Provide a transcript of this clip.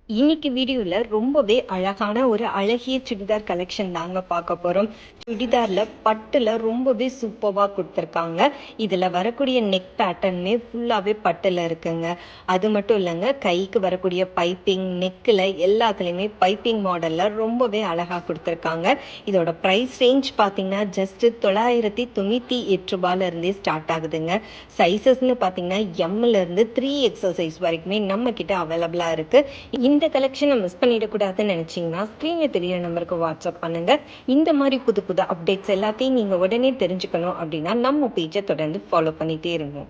இன்னைக்கு வீடியோல ரொம்பவே அழகான ஒரு அழகிய சுடிதார் கலெக்ஷன் தாங்க பார்க்க போறோம். சுடிதார்ல பட்டுல ரொம்பவே சூப்பர்வா கொடுத்துருக்காங்க. இதுல வரக்கூடிய நெக் பேட்டர்னுமே ஃபுல்லாவே பட்டுல இருக்குங்க. அது மட்டும் இல்லைங்க, கைக்கு வரக்கூடிய பைப்பிங் நெக்கில் எல்லாத்துலேயுமே பைப்பிங் மாடல்ல ரொம்பவே அழகா கொடுத்துருக்காங்க. இதோட ப்ரைஸ் ரேஞ்ச் பார்த்தீங்கன்னா ஜஸ்ட் 998 ரூபாயில இருந்தே ஸ்டார்ட் ஆகுதுங்க. சைஸஸ்ன்னு பார்த்தீங்கன்னா எம்ல இருந்து 3XL சைஸ் வரைக்குமே நம்ம கிட்ட அவைலபிளா இருக்கு. இந்த கலெக்ஷனை மிஸ் பண்ணிடக்கூடாதுன்னு நினச்சிங்கன்னா ஸ்க்ரீனில் தெரியிற நம்பருக்கு வாட்ஸ்அப் பண்ணுங்கள். இந்த மாதிரி புது புது அப்டேட்ஸ் எல்லாத்தையும் நீங்கள் உடனே தெரிஞ்சுக்கணும் அப்படின்னா நம்ம பேஜை தொடர்ந்து ஃபாலோ பண்ணிகிட்டே இருங்க.